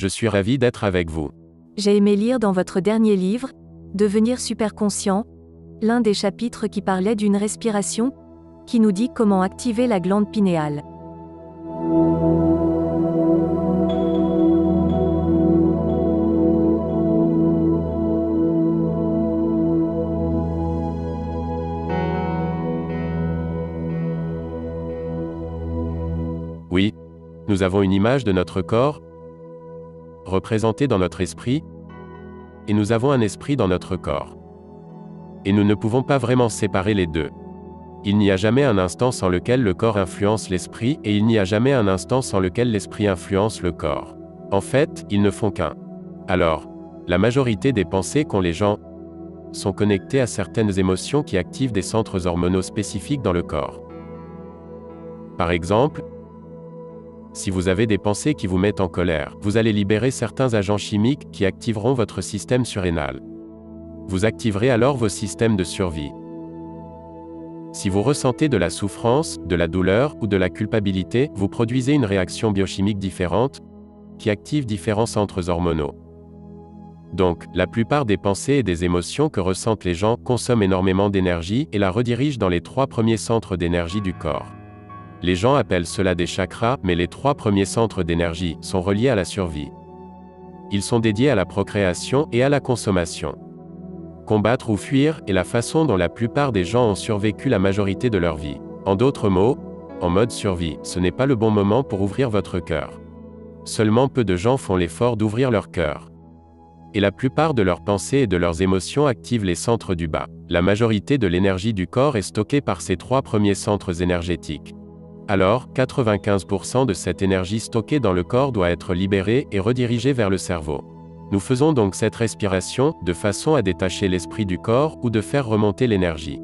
Je suis ravi d'être avec vous. J'ai aimé lire dans votre dernier livre, Devenir superconscient, l'un des chapitres qui parlait d'une respiration, qui nous dit comment activer la glande pinéale. Oui, nous avons une image de notre corps, représentée dans notre esprit, et nous avons un esprit dans notre corps. Et nous ne pouvons pas vraiment séparer les deux. Il n'y a jamais un instant sans lequel le corps influence l'esprit, et il n'y a jamais un instant sans lequel l'esprit influence le corps. En fait, ils ne font qu'un. Alors, la majorité des pensées qu'ont les gens sont connectées à certaines émotions qui activent des centres hormonaux spécifiques dans le corps. Par exemple, si vous avez des pensées qui vous mettent en colère, vous allez libérer certains agents chimiques qui activeront votre système surrénal. Vous activerez alors vos systèmes de survie. Si vous ressentez de la souffrance, de la douleur ou de la culpabilité, vous produisez une réaction biochimique différente, qui active différents centres hormonaux. Donc, la plupart des pensées et des émotions que ressentent les gens consomment énormément d'énergie et la redirigent dans les 3 premiers centres d'énergie du corps. Les gens appellent cela des chakras, mais les 3 premiers centres d'énergie sont reliés à la survie. Ils sont dédiés à la procréation et à la consommation. Combattre ou fuir est la façon dont la plupart des gens ont survécu la majorité de leur vie. En d'autres mots, en mode survie, ce n'est pas le bon moment pour ouvrir votre cœur. Seulement peu de gens font l'effort d'ouvrir leur cœur. Et la plupart de leurs pensées et de leurs émotions activent les centres du bas. La majorité de l'énergie du corps est stockée par ces 3 premiers centres énergétiques. Alors, 95% de cette énergie stockée dans le corps doit être libérée et redirigée vers le cerveau. Nous faisons donc cette respiration, de façon à détacher l'esprit du corps ou de faire remonter l'énergie.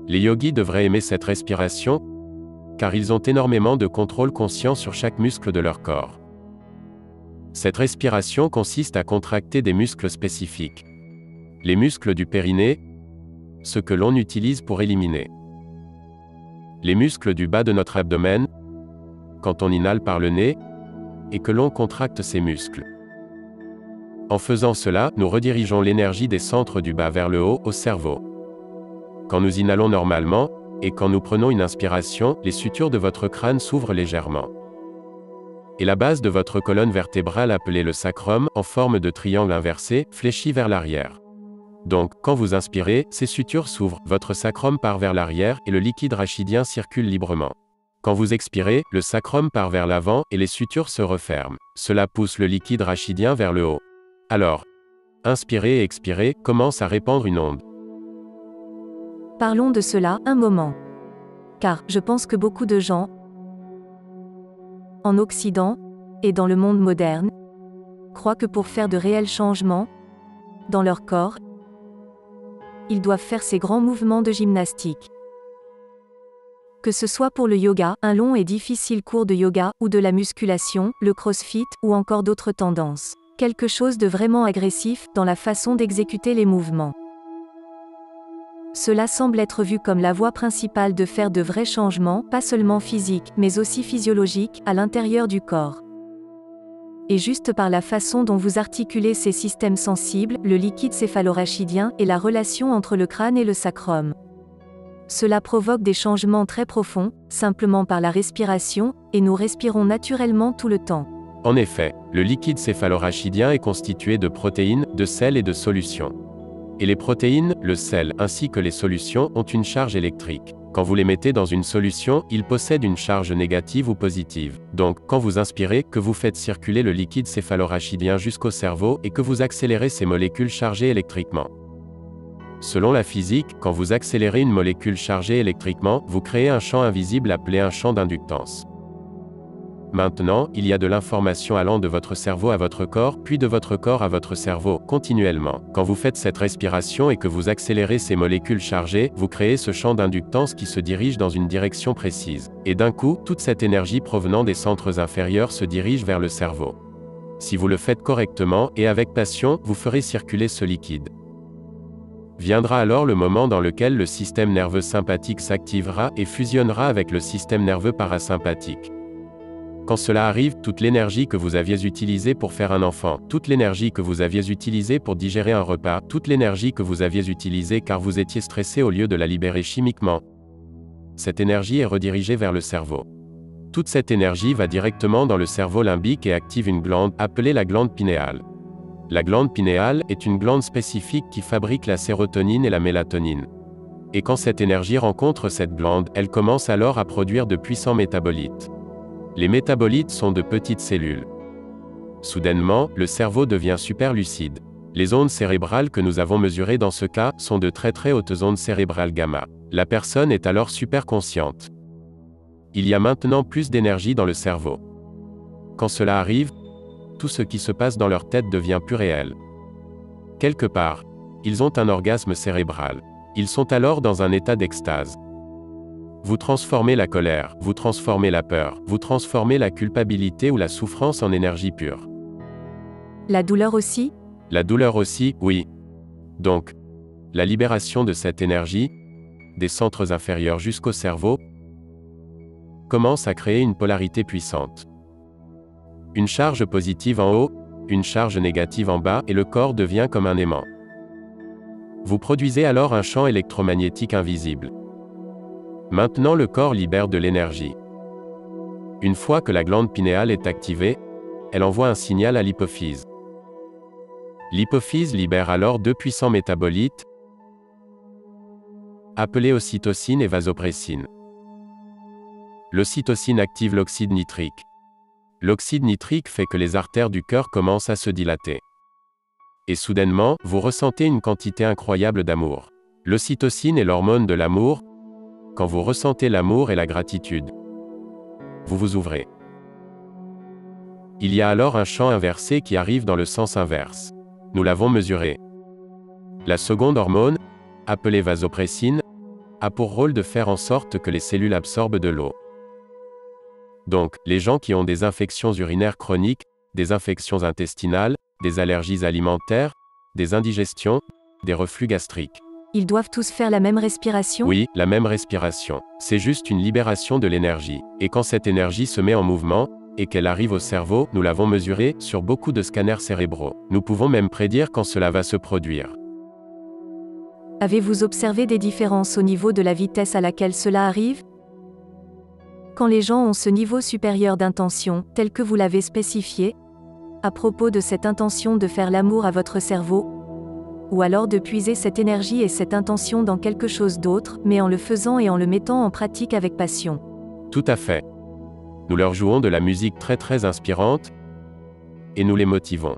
Les yogis devraient aimer cette respiration, car ils ont énormément de contrôle conscient sur chaque muscle de leur corps. Cette respiration consiste à contracter des muscles spécifiques. Les muscles du périnée, ceux que l'on utilise pour éliminer. Les muscles du bas de notre abdomen, quand on inhale par le nez, et que l'on contracte ces muscles. En faisant cela, nous redirigeons l'énergie des centres du bas vers le haut, au cerveau. Quand nous inhalons normalement, et quand nous prenons une inspiration, les sutures de votre crâne s'ouvrent légèrement. Et la base de votre colonne vertébrale appelée le sacrum, en forme de triangle inversé, fléchit vers l'arrière. Donc, quand vous inspirez, ces sutures s'ouvrent, votre sacrum part vers l'arrière, et le liquide rachidien circule librement. Quand vous expirez, le sacrum part vers l'avant, et les sutures se referment. Cela pousse le liquide rachidien vers le haut. Alors, inspirer et expirer commencent à répandre une onde. Parlons de cela un moment. Car, je pense que beaucoup de gens, en Occident, et dans le monde moderne, croient que pour faire de réels changements, dans leur corps, ils doivent faire ces grands mouvements de gymnastique. Que ce soit pour le yoga, un long et difficile cours de yoga, ou de la musculation, le crossfit, ou encore d'autres tendances. Quelque chose de vraiment agressif, dans la façon d'exécuter les mouvements. Cela semble être vu comme la voie principale de faire de vrais changements, pas seulement physiques, mais aussi physiologiques, à l'intérieur du corps. Et juste par la façon dont vous articulez ces systèmes sensibles, le liquide céphalorachidien, et la relation entre le crâne et le sacrum. Cela provoque des changements très profonds, simplement par la respiration, et nous respirons naturellement tout le temps. En effet, le liquide céphalorachidien est constitué de protéines, de sels et de solutions. Et les protéines, le sel, ainsi que les solutions, ont une charge électrique. Quand vous les mettez dans une solution, ils possèdent une charge négative ou positive. Donc, quand vous inspirez, que vous faites circuler le liquide céphalorachidien jusqu'au cerveau et que vous accélérez ces molécules chargées électriquement. Selon la physique, quand vous accélérez une molécule chargée électriquement, vous créez un champ invisible appelé un champ d'inductance. Maintenant, il y a de l'information allant de votre cerveau à votre corps, puis de votre corps à votre cerveau, continuellement. Quand vous faites cette respiration et que vous accélérez ces molécules chargées, vous créez ce champ d'inductance qui se dirige dans une direction précise. Et d'un coup, toute cette énergie provenant des centres inférieurs se dirige vers le cerveau. Si vous le faites correctement, et avec passion, vous ferez circuler ce liquide. Viendra alors le moment dans lequel le système nerveux sympathique s'activera et fusionnera avec le système nerveux parasympathique. Quand cela arrive, toute l'énergie que vous aviez utilisée pour faire un enfant, toute l'énergie que vous aviez utilisée pour digérer un repas, toute l'énergie que vous aviez utilisée car vous étiez stressé au lieu de la libérer chimiquement, cette énergie est redirigée vers le cerveau. Toute cette énergie va directement dans le cerveau limbique et active une glande, appelée la glande pinéale. La glande pinéale est une glande spécifique qui fabrique la sérotonine et la mélatonine. Et quand cette énergie rencontre cette glande, elle commence alors à produire de puissants métabolites. Les métabolites sont de petites cellules. Soudainement, le cerveau devient super lucide. Les ondes cérébrales que nous avons mesurées dans ce cas sont de très hautes ondes cérébrales gamma. La personne est alors super consciente. Il y a maintenant plus d'énergie dans le cerveau. Quand cela arrive, tout ce qui se passe dans leur tête devient plus réel. Quelque part, ils ont un orgasme cérébral. Ils sont alors dans un état d'extase. Vous transformez la colère, vous transformez la peur, vous transformez la culpabilité ou la souffrance en énergie pure. La douleur aussi? La douleur aussi, oui. Donc, la libération de cette énergie, des centres inférieurs jusqu'au cerveau, commence à créer une polarité puissante. Une charge positive en haut, une charge négative en bas, et le corps devient comme un aimant. Vous produisez alors un champ électromagnétique invisible. Maintenant le corps libère de l'énergie. Une fois que la glande pinéale est activée, elle envoie un signal à l'hypophyse. L'hypophyse libère alors deux puissants métabolites, appelés ocytocine et vasopressine. L'ocytocine active l'oxyde nitrique. L'oxyde nitrique fait que les artères du cœur commencent à se dilater. Et soudainement, vous ressentez une quantité incroyable d'amour. L'ocytocine est l'hormone de l'amour. Quand vous ressentez l'amour et la gratitude, vous vous ouvrez. Il y a alors un champ inversé qui arrive dans le sens inverse. Nous l'avons mesuré. La seconde hormone, appelée vasopressine, a pour rôle de faire en sorte que les cellules absorbent de l'eau. Donc, les gens qui ont des infections urinaires chroniques, des infections intestinales, des allergies alimentaires, des indigestions, des reflux gastriques. Ils doivent tous faire la même respiration? Oui, la même respiration. C'est juste une libération de l'énergie. Et quand cette énergie se met en mouvement, et qu'elle arrive au cerveau, nous l'avons mesuré sur beaucoup de scanners cérébraux. Nous pouvons même prédire quand cela va se produire. Avez-vous observé des différences au niveau de la vitesse à laquelle cela arrive? Quand les gens ont ce niveau supérieur d'intention, tel que vous l'avez spécifié, à propos de cette intention de faire l'amour à votre cerveau, ou alors de puiser cette énergie et cette intention dans quelque chose d'autre, mais en le faisant et en le mettant en pratique avec passion. Tout à fait. Nous leur jouons de la musique très inspirante, et nous les motivons.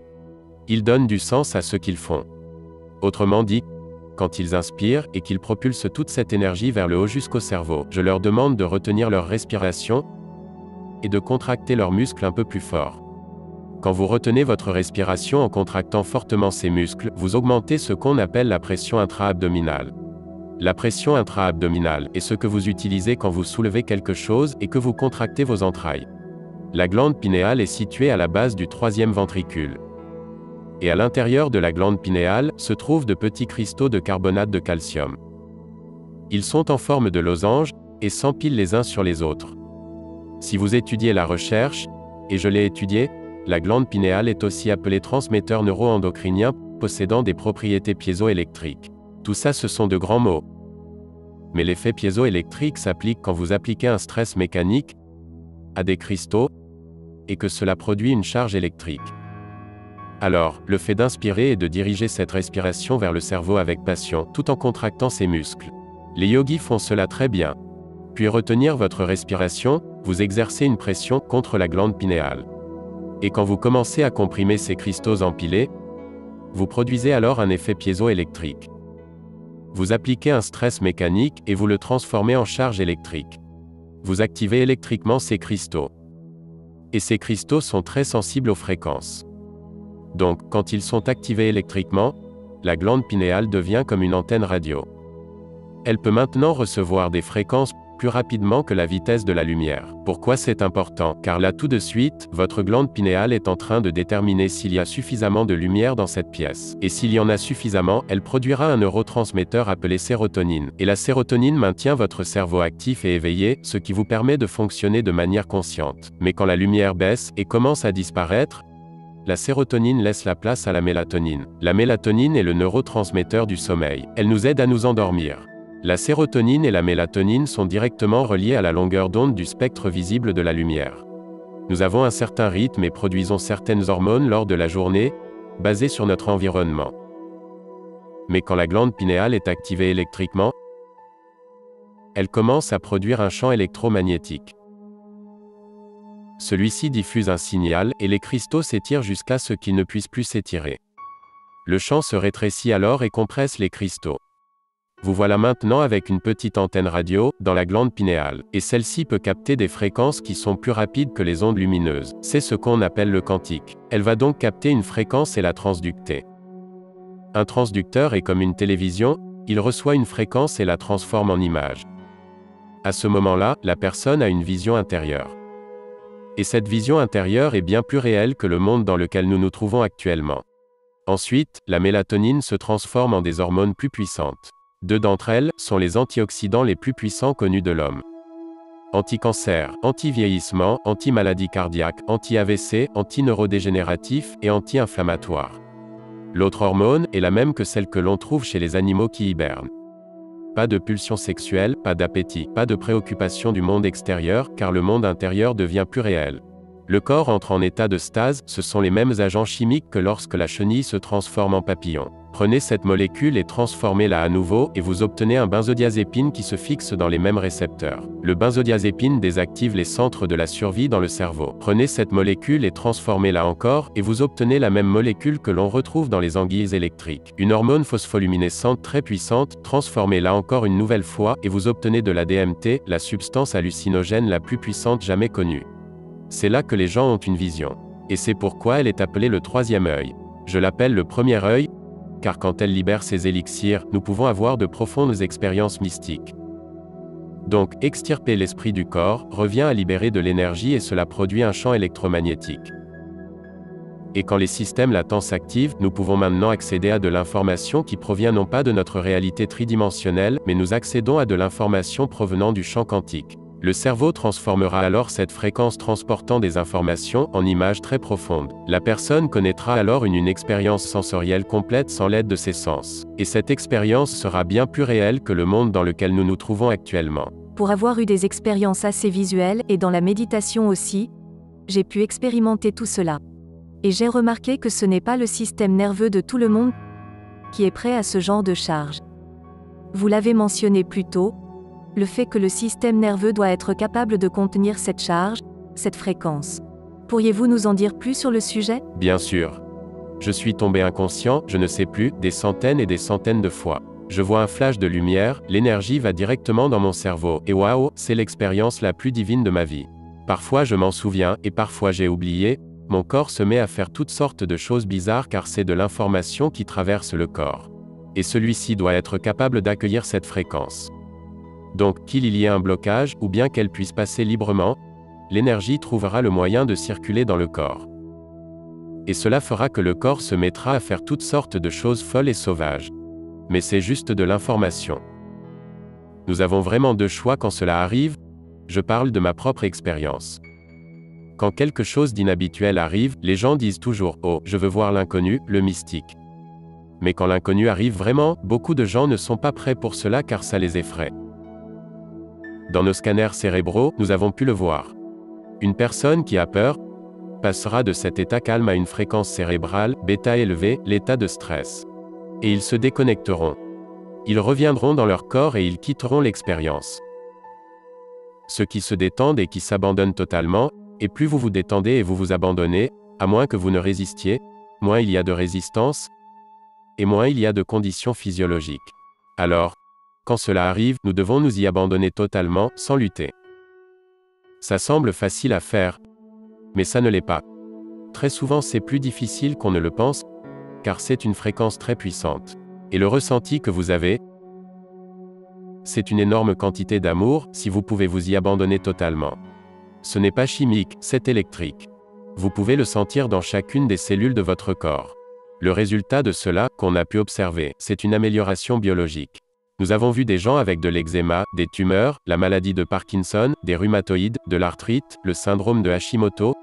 Ils donnent du sens à ce qu'ils font. Autrement dit, quand ils inspirent et qu'ils propulsent toute cette énergie vers le haut jusqu'au cerveau, je leur demande de retenir leur respiration et de contracter leurs muscles un peu plus fort. Quand vous retenez votre respiration en contractant fortement ces muscles, vous augmentez ce qu'on appelle la pression intra-abdominale. La pression intra-abdominale est ce que vous utilisez quand vous soulevez quelque chose et que vous contractez vos entrailles. La glande pinéale est située à la base du troisième ventricule. Et à l'intérieur de la glande pinéale se trouvent de petits cristaux de carbonate de calcium. Ils sont en forme de losange et s'empilent les uns sur les autres. Si vous étudiez la recherche, et je l'ai étudié, la glande pinéale est aussi appelée transmetteur neuro-endocrinien, possédant des propriétés piézoélectriques. Tout ça, ce sont de grands mots. Mais l'effet piézoélectrique s'applique quand vous appliquez un stress mécanique à des cristaux, et que cela produit une charge électrique. Alors, le fait d'inspirer et de diriger cette respiration vers le cerveau avec passion, tout en contractant ses muscles. Les yogis font cela très bien. Puis retenir votre respiration, vous exercez une pression contre la glande pinéale. Et quand vous commencez à comprimer ces cristaux empilés, vous produisez alors un effet piézoélectrique. Vous appliquez un stress mécanique et vous le transformez en charge électrique. Vous activez électriquement ces cristaux. Et ces cristaux sont très sensibles aux fréquences. Donc, quand ils sont activés électriquement, la glande pinéale devient comme une antenne radio. Elle peut maintenant recevoir des fréquences plus rapidement que la vitesse de la lumière. Pourquoi c'est important? Car là tout de suite, votre glande pinéale est en train de déterminer s'il y a suffisamment de lumière dans cette pièce. Et s'il y en a suffisamment, elle produira un neurotransmetteur appelé sérotonine. Et la sérotonine maintient votre cerveau actif et éveillé, ce qui vous permet de fonctionner de manière consciente. Mais quand la lumière baisse et commence à disparaître, la sérotonine laisse la place à la mélatonine. La mélatonine est le neurotransmetteur du sommeil. Elle nous aide à nous endormir. La sérotonine et la mélatonine sont directement reliées à la longueur d'onde du spectre visible de la lumière. Nous avons un certain rythme et produisons certaines hormones lors de la journée, basées sur notre environnement. Mais quand la glande pinéale est activée électriquement, elle commence à produire un champ électromagnétique. Celui-ci diffuse un signal, et les cristaux s'étirent jusqu'à ce qu'ils ne puissent plus s'étirer. Le champ se rétrécit alors et compresse les cristaux. Vous voilà maintenant avec une petite antenne radio, dans la glande pinéale, et celle-ci peut capter des fréquences qui sont plus rapides que les ondes lumineuses. C'est ce qu'on appelle le quantique. Elle va donc capter une fréquence et la transducter. Un transducteur est comme une télévision, il reçoit une fréquence et la transforme en image. À ce moment-là, la personne a une vision intérieure. Et cette vision intérieure est bien plus réelle que le monde dans lequel nous nous trouvons actuellement. Ensuite, la mélatonine se transforme en des hormones plus puissantes. Deux d'entre elles sont les antioxydants les plus puissants connus de l'homme. Anti-cancer, anti-vieillissement, anti-maladie cardiaque, anti-AVC, anti-neurodégénératif et anti-inflammatoire. L'autre hormone est la même que celle que l'on trouve chez les animaux qui hibernent. Pas de pulsion sexuelle, pas d'appétit, pas de préoccupation du monde extérieur, car le monde intérieur devient plus réel. Le corps entre en état de stase, ce sont les mêmes agents chimiques que lorsque la chenille se transforme en papillon. Prenez cette molécule et transformez-la à nouveau, et vous obtenez un benzodiazépine qui se fixe dans les mêmes récepteurs. Le benzodiazépine désactive les centres de la survie dans le cerveau. Prenez cette molécule et transformez-la encore, et vous obtenez la même molécule que l'on retrouve dans les anguilles électriques. Une hormone phospholuminescente très puissante, transformez-la encore une nouvelle fois, et vous obtenez de la DMT, la substance hallucinogène la plus puissante jamais connue. C'est là que les gens ont une vision. Et c'est pourquoi elle est appelée le troisième œil. Je l'appelle le premier œil, car quand elle libère ses élixirs, nous pouvons avoir de profondes expériences mystiques. Donc, extirper l'esprit du corps revient à libérer de l'énergie et cela produit un champ électromagnétique. Et quand les systèmes latents s'activent, nous pouvons maintenant accéder à de l'information qui provient non pas de notre réalité tridimensionnelle, mais nous accédons à de l'information provenant du champ quantique. Le cerveau transformera alors cette fréquence transportant des informations en images très profondes. La personne connaîtra alors une expérience sensorielle complète sans l'aide de ses sens. Et cette expérience sera bien plus réelle que le monde dans lequel nous nous trouvons actuellement. Pour avoir eu des expériences assez visuelles, et dans la méditation aussi, j'ai pu expérimenter tout cela. Et j'ai remarqué que ce n'est pas le système nerveux de tout le monde qui est prêt à ce genre de charge. Vous l'avez mentionné plus tôt, le fait que le système nerveux doit être capable de contenir cette charge, cette fréquence. Pourriez-vous nous en dire plus sur le sujet? Bien sûr. Je suis tombé inconscient, je ne sais plus, des centaines et des centaines de fois. Je vois un flash de lumière, l'énergie va directement dans mon cerveau, et waouh, c'est l'expérience la plus divine de ma vie. Parfois je m'en souviens, et parfois j'ai oublié, mon corps se met à faire toutes sortes de choses bizarres car c'est de l'information qui traverse le corps. Et celui-ci doit être capable d'accueillir cette fréquence. Donc, qu'il y ait un blocage, ou bien qu'elle puisse passer librement, l'énergie trouvera le moyen de circuler dans le corps. Et cela fera que le corps se mettra à faire toutes sortes de choses folles et sauvages. Mais c'est juste de l'information. Nous avons vraiment deux choix quand cela arrive, je parle de ma propre expérience. Quand quelque chose d'inhabituel arrive, les gens disent toujours « Oh, je veux voir l'inconnu, le mystique ». Mais quand l'inconnu arrive vraiment, beaucoup de gens ne sont pas prêts pour cela car ça les effraie. Dans nos scanners cérébraux, nous avons pu le voir. Une personne qui a peur passera de cet état calme à une fréquence cérébrale, bêta élevée, l'état de stress. Et ils se déconnecteront. Ils reviendront dans leur corps et ils quitteront l'expérience. Ceux qui se détendent et qui s'abandonnent totalement, et plus vous vous détendez et vous vous abandonnez, à moins que vous ne résistiez, moins il y a de résistance, et moins il y a de conditions physiologiques. Alors, quand cela arrive, nous devons nous y abandonner totalement, sans lutter. Ça semble facile à faire, mais ça ne l'est pas. Très souvent c'est plus difficile qu'on ne le pense, car c'est une fréquence très puissante. Et le ressenti que vous avez, C'est une énorme quantité d'amour, si vous pouvez vous y abandonner totalement. Ce n'est pas chimique, c'est électrique. Vous pouvez le sentir dans chacune des cellules de votre corps. Le résultat de cela, qu'on a pu observer, c'est une amélioration biologique. Nous avons vu des gens avec de l'eczéma, des tumeurs, la maladie de Parkinson, des rhumatoïdes, de l'arthrite, le syndrome de Hashimoto,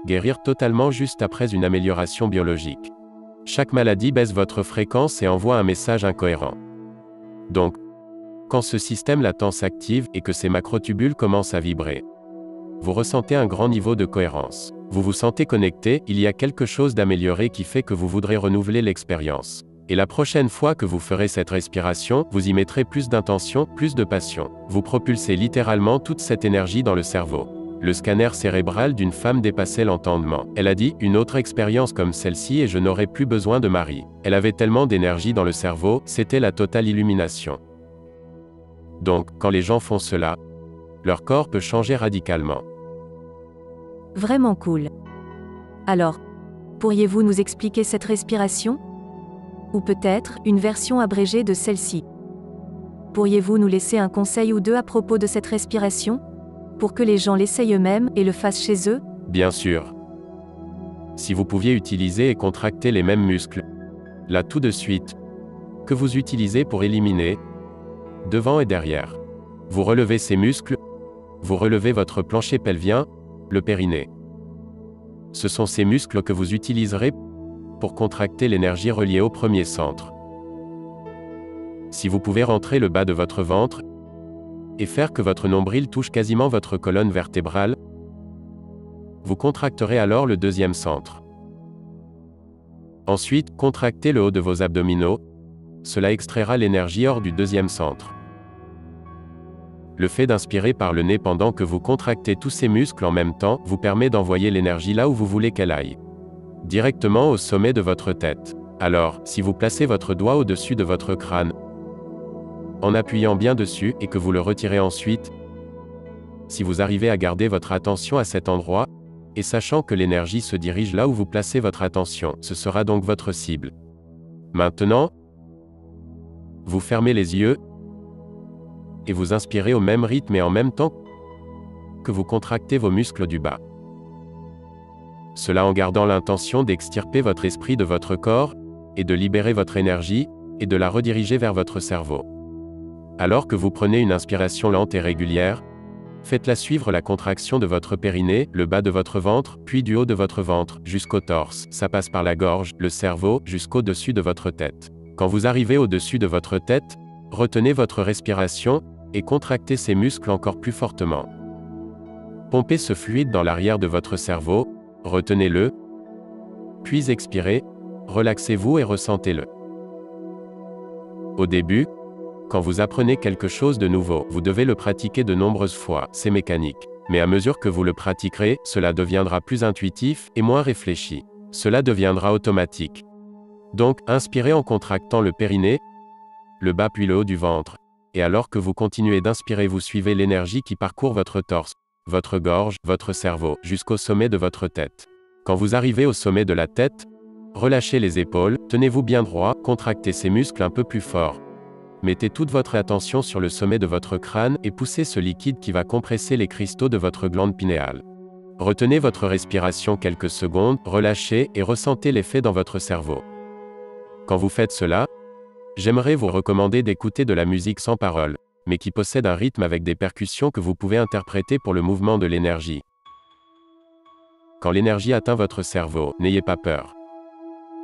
guérir totalement juste après une amélioration biologique. Chaque maladie baisse votre fréquence et envoie un message incohérent. Donc, quand ce système latent s'active et que ces macrotubules commencent à vibrer, vous ressentez un grand niveau de cohérence. Vous vous sentez connecté, il y a quelque chose d'amélioré qui fait que vous voudrez renouveler l'expérience. Et la prochaine fois que vous ferez cette respiration, vous y mettrez plus d'intention, plus de passion. Vous propulsez littéralement toute cette énergie dans le cerveau. Le scanner cérébral d'une femme dépassait l'entendement. Elle a dit, une autre expérience comme celle-ci et je n'aurai plus besoin de mari. Elle avait tellement d'énergie dans le cerveau, c'était la totale illumination. Donc, quand les gens font cela, leur corps peut changer radicalement. Vraiment cool. Alors, pourriez-vous nous expliquer cette respiration? Ou peut-être, une version abrégée de celle-ci? Pourriez-vous nous laisser un conseil ou deux à propos de cette respiration? Pour que les gens l'essayent eux-mêmes et le fassent chez eux? Bien sûr. Si vous pouviez utiliser et contracter les mêmes muscles, là tout de suite, que vous utilisez pour éliminer, devant et derrière. Vous relevez ces muscles, vous relevez votre plancher pelvien, le périnée. Ce sont ces muscles que vous utiliserez pour contracter l'énergie reliée au premier centre. Si vous pouvez rentrer le bas de votre ventre et faire que votre nombril touche quasiment votre colonne vertébrale, vous contracterez alors le deuxième centre. Ensuite, contractez le haut de vos abdominaux, cela extraira l'énergie hors du deuxième centre. Le fait d'inspirer par le nez pendant que vous contractez tous ces muscles en même temps vous permet d'envoyer l'énergie là où vous voulez qu'elle aille. Directement au sommet de votre tête. Alors, si vous placez votre doigt au-dessus de votre crâne, en appuyant bien dessus et que vous le retirez ensuite, si vous arrivez à garder votre attention à cet endroit, et sachant que l'énergie se dirige là où vous placez votre attention, ce sera donc votre cible. Maintenant, vous fermez les yeux, et vous inspirez au même rythme et en même temps que vous contractez vos muscles du bas. Cela en gardant l'intention d'extirper votre esprit de votre corps, et de libérer votre énergie, et de la rediriger vers votre cerveau. Alors que vous prenez une inspiration lente et régulière, faites-la suivre la contraction de votre périnée, le bas de votre ventre, puis du haut de votre ventre, jusqu'au torse. Ça passe par la gorge, le cerveau, jusqu'au-dessus de votre tête. Quand vous arrivez au-dessus de votre tête, retenez votre respiration, et contractez ces muscles encore plus fortement. Pompez ce fluide dans l'arrière de votre cerveau, retenez-le, puis expirez, relaxez-vous et ressentez-le. Au début, quand vous apprenez quelque chose de nouveau, vous devez le pratiquer de nombreuses fois, c'est mécanique. Mais à mesure que vous le pratiquerez, cela deviendra plus intuitif et moins réfléchi. Cela deviendra automatique. Donc, inspirez en contractant le périnée, le bas puis le haut du ventre. Et alors que vous continuez d'inspirer, vous suivez l'énergie qui parcourt votre torse, votre gorge, votre cerveau, jusqu'au sommet de votre tête. Quand vous arrivez au sommet de la tête, relâchez les épaules, tenez-vous bien droit, contractez ces muscles un peu plus fort. Mettez toute votre attention sur le sommet de votre crâne et poussez ce liquide qui va compresser les cristaux de votre glande pinéale. Retenez votre respiration quelques secondes, relâchez et ressentez l'effet dans votre cerveau. Quand vous faites cela, j'aimerais vous recommander d'écouter de la musique sans paroles, mais qui possède un rythme avec des percussions que vous pouvez interpréter pour le mouvement de l'énergie. Quand l'énergie atteint votre cerveau, n'ayez pas peur.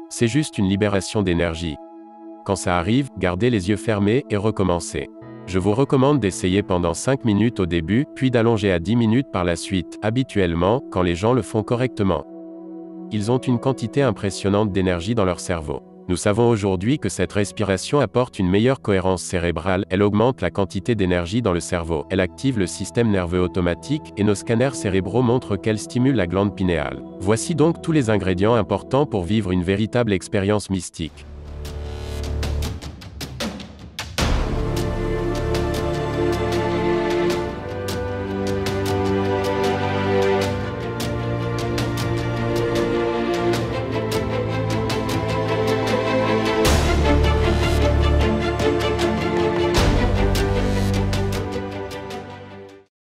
C'est juste une libération d'énergie. Quand ça arrive, gardez les yeux fermés et recommencez. Je vous recommande d'essayer pendant 5 minutes au début, puis d'allonger à 10 minutes par la suite, habituellement, quand les gens le font correctement. Ils ont une quantité impressionnante d'énergie dans leur cerveau. Nous savons aujourd'hui que cette respiration apporte une meilleure cohérence cérébrale, elle augmente la quantité d'énergie dans le cerveau, elle active le système nerveux automatique, et nos scanners cérébraux montrent qu'elle stimule la glande pinéale. Voici donc tous les ingrédients importants pour vivre une véritable expérience mystique.